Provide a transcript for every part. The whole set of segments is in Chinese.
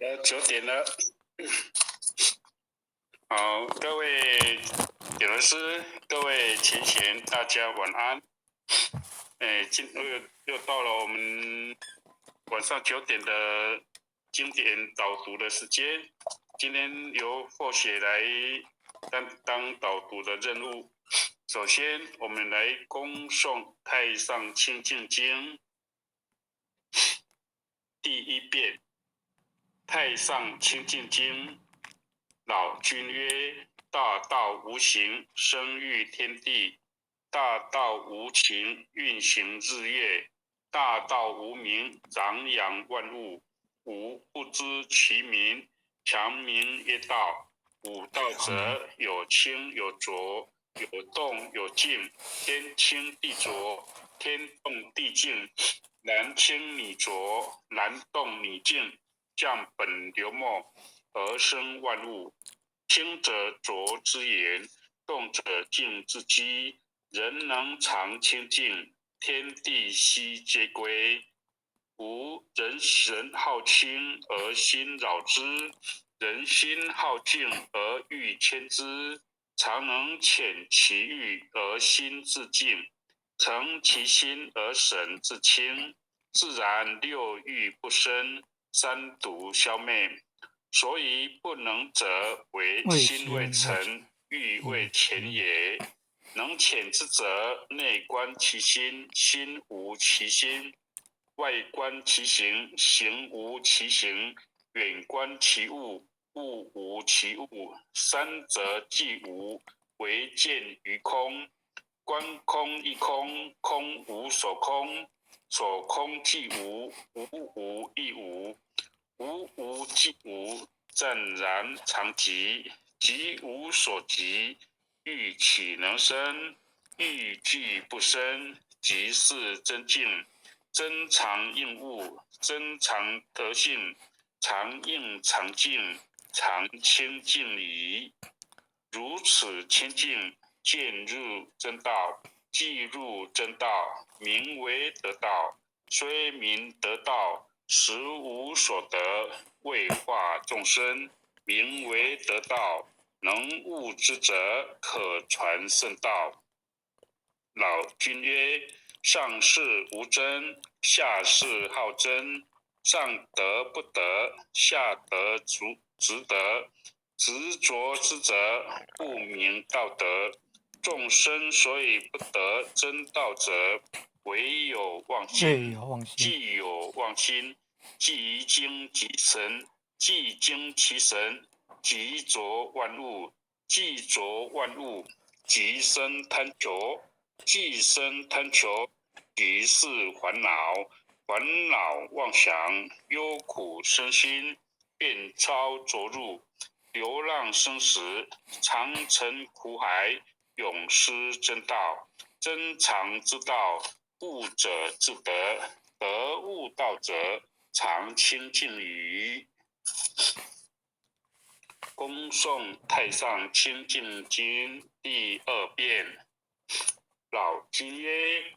9点了。好，各位点文师，各位前贤，大家晚安。又到了我们晚上9点的经典导读的时间。今天由霍雪来当导读的任务。首先，我们来恭诵《太上清净经》第1遍。太上清净经，老君曰：大道无形，生育天地；大道无情，运行日月；大道无名，长养万物。吾不知其名，强名曰道。五道者，有清有浊，有动有静。天清地浊，天动地静。然清你浊，然动你静，降本流末，而生万物。清者浊之源，动者静之基。人能常清净，天地悉皆归。吾人好清而心扰之，人心好静而欲牵之。常能遣其欲而心自静，诚其心而神自清。自然六欲不生，三毒消灭。所以不能者，为心未诚，欲未浅也。能遣之者，内观其心，心无其心；外观其行，行无其行；远观其物，物无其物。三者既无，唯见于空。观空亦空，空无所空。所空既无，无无亦无。无无既无，湛然常寂。寂无所寂，欲岂能生？欲俱不生，即是真静。真常应物，真常德性。常应常静，常清净矣。如此清净，渐入真道。既入真道，名为得道。虽名得道，实无所得，为化众生，名为得道。能悟之者，可传圣道。老君曰：上士无争，下士好争。上德不得，下德直得。执着之者，不明道德。众生所以不得真道者，唯有妄心。既有妄心，即疑精即神。既精其神，即着万物。既着万物，即生贪求。既生贪求，即是烦恼。烦恼妄想，忧苦身心，变超着入，流浪生死，常沉苦海，永失真道。真常之道，悟者自得。得悟道者，常清净矣。恭诵《太上清净经》第2遍。老君曰：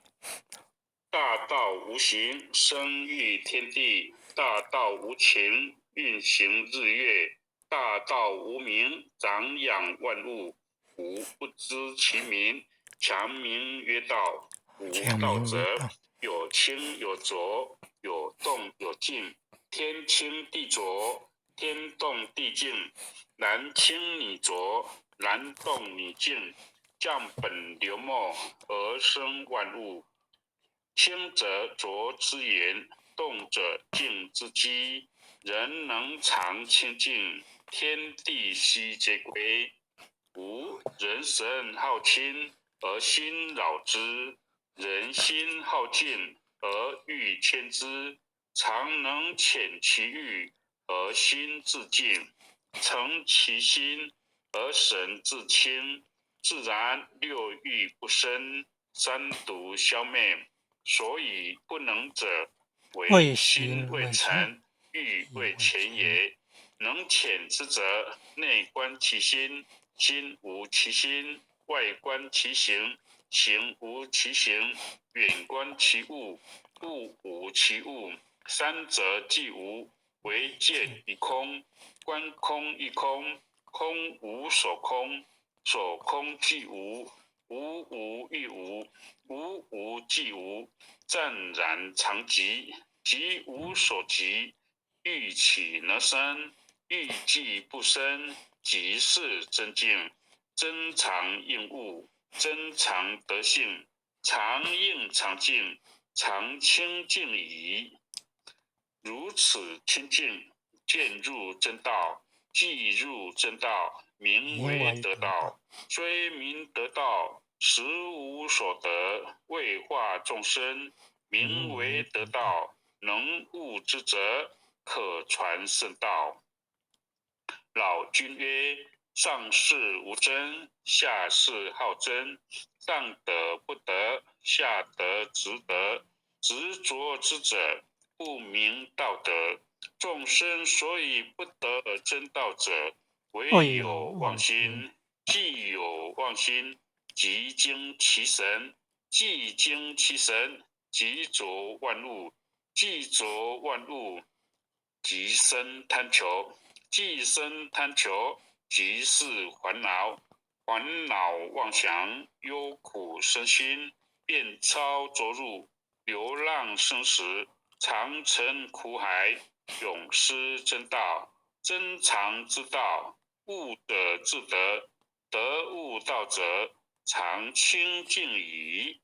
大道无形，生育天地；大道无情，运行日月；大道无名，长养万物。吾不知其名，强名曰道。五道者，有清有浊，有动有静。天清地浊，天动地静。然清你浊，然动你静，降本流末，而生万物。清者浊之源，动者静之基。人能常清净，天地悉皆归。吾人神好清而心扰之，人心好静而欲牵之。常能遣其欲而心自静，诚其心而神自清。自然六欲不生，三毒消灭。所以不能者，为心未诚，欲未浅也。能遣之者，内观其心，心无其心；外观其行，行无其行；远观其物，物无其物。三者既无，唯见一空，观空一空，空无所空，所空即无，无无亦无，无无即无，湛然常寂，寂无所寂，欲起能生，欲寂不生，即是真境，真常应物，真常德性，常应常静，常清净矣。如此清净，渐入真道，即入真道，名为得道。虽名得道，实无所得，为化众生，名为得道。能悟之者，可传圣道。老君曰：上士无争，下士好争。上德不得，下德直得。执着之者，不明道德。众生所以不得真道者，唯有妄心。既有妄心，即惊其神；既惊其神，即着万物；既着万物，即生贪求；既生贪求，即是烦恼。烦恼妄想，忧苦身心，变超着入，流浪生死，常沉苦海，永失真道。真常之道，悟者自得，得悟道者，常清净矣。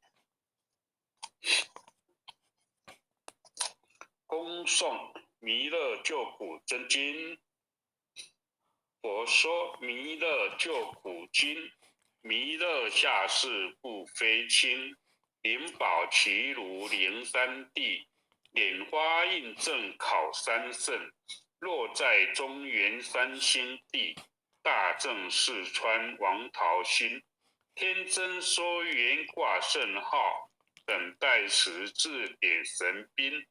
恭诵弥勒救苦真经。佛说弥勒救苦经，弥勒下世不非亲，灵宝齐如灵山地，莲花印证考三圣，落在中原三星地，大正四川王桃心，天真说缘挂圣号，等待时至点神兵，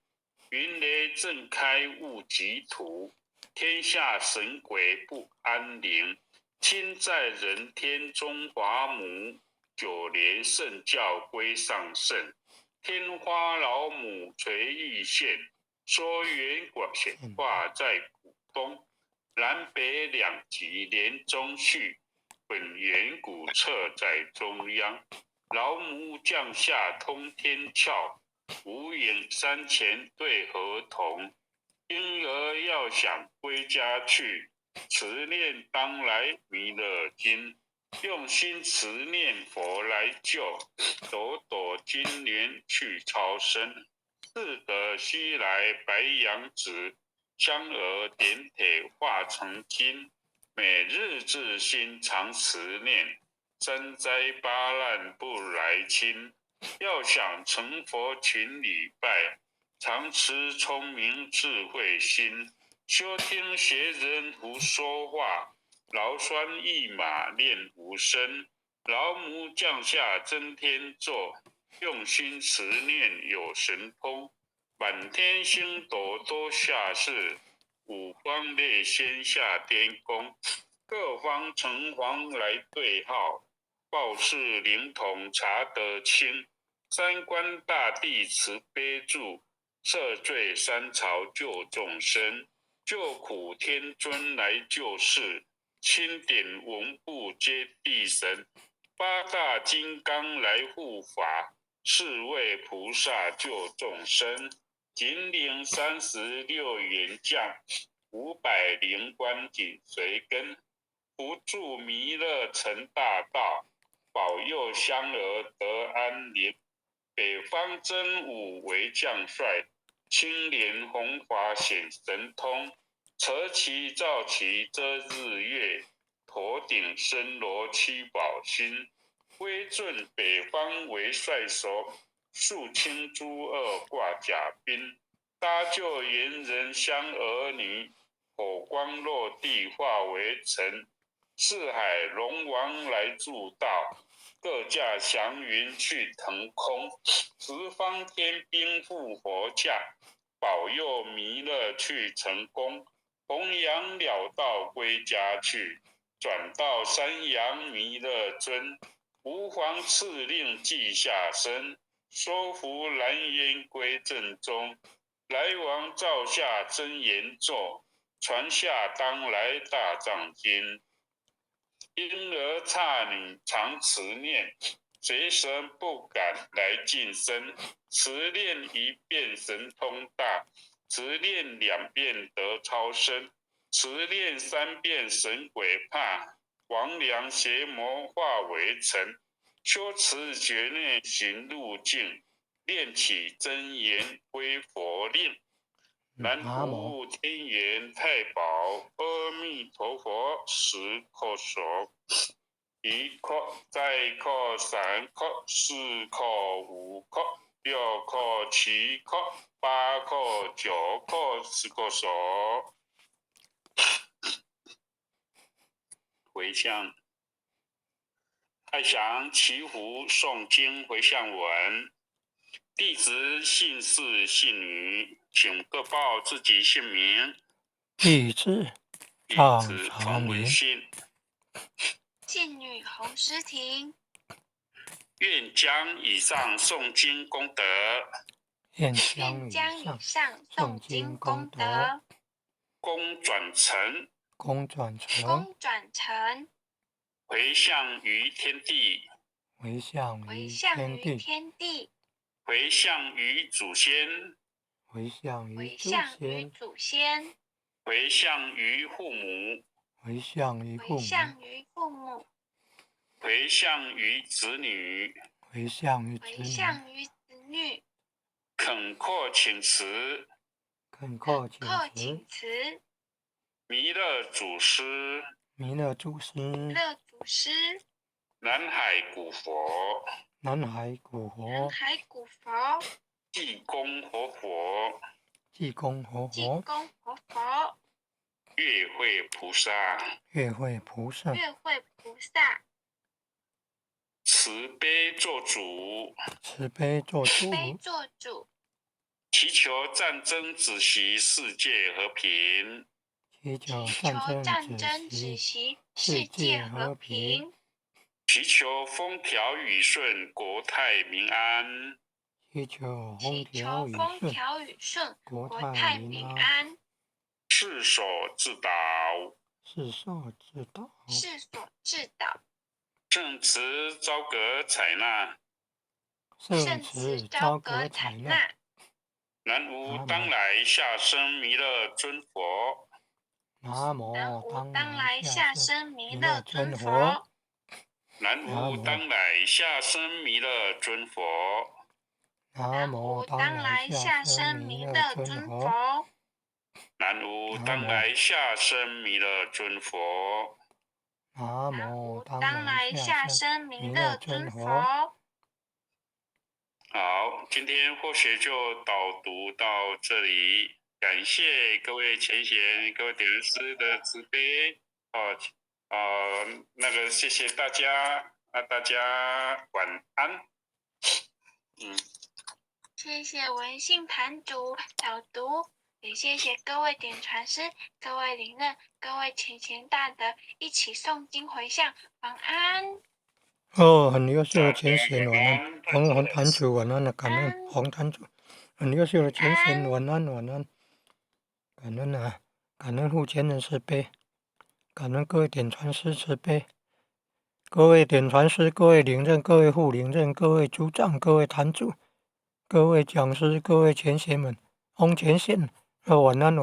云雷震开雾极土，天下神鬼不安宁，亲在人天中华母，九莲圣教归上圣，天花老母垂玉线，说缘显化在古东，南北两极连中续，本源古册在中央，老母降下通天窍，无影山前对河童，婴儿要想归家去，持念当来弥勒经，用心持念佛来救，朵朵金莲去超生，自得西来白羊子，香儿点铁化成金，每日自心常持念，三灾八难不来侵，要想成佛勤礼拜，常持聪明智慧心，休听邪人胡说话，劳酸一马练无声，老母降下真天座，用心持念有神通，满天星斗多下世，五方列仙下天宫，各方城隍来对号，报事灵统查得清，三官大帝慈悲助，赦罪三朝救众生，救苦天尊来救世，钦点文部接地神，八大金刚来护法，四位菩萨救众生，金陵36员将，500灵官紧随跟，扶助弥勒成大道，保佑香儿得安宁。北方真武为将帅，青莲红华显神通，扯旗照旗遮日月，头顶森罗七宝星，威震北方为帅首，肃清诸恶挂甲兵，搭救猿人香儿女，火光落地化为尘，四海龙王来助道，各驾祥云去腾空，十方天兵护佛驾，保佑弥勒去成功，弘扬了道归家去，转到山阳弥勒尊，吾皇敕令记下身，收服蓝烟归正中，来往照下真言咒，传下当来大藏经。因而刹女常持念，随神不敢来近身。持念一遍神通大，持念2遍得超生，持念3遍神鬼怕，魍魉邪魔化为尘。修持觉念行路径，念起真言归佛令。南无天元太保阿弥陀佛10叩首，1叩、再叩、3叩、4叩、5叩、6叩、7叩、8叩、9叩，10叩首。回向。太祥祈福诵经回向文。弟子姓氏姓女，请各报自己姓名。弟子方文信，姓女洪诗婷。愿将以上诵经功德，愿将以上诵经功德，功转成，回向于天地，回向于祖先，回向于父母，回向于子女，恳阔请辞，弥勒祖师，南海古佛，济公活佛，月会菩萨，慈悲做主，祈求战争止息，世界和平，祈求风调雨顺，国泰民安，世所自导，圣慈昭格采纳，南无当来下生弥勒尊佛，南无当来下生弥勒尊佛，南无当来下生弥勒尊佛，南无当来下生弥勒尊佛，南无当来下生弥勒尊佛，南无当来下生弥勒尊佛。好，今天或许就导读到这里，感谢各位前贤、各位点人师的慈悲，谢谢大家，大家晚安。谢谢文信坛主导读，也谢谢各位点传师、各位领任、各位前贤大德一起诵经回向，晚安。很优秀的前贤，晚安。黄坛主晚安，感恩黄坛主，很优秀的前贤，晚安。感恩感恩护前人慈悲，感恩各位点传师慈悲，各位点传师、各位领任、各位副领任、各位组长、各位坛主、各位讲师、各位前贤们，红前线，晚安。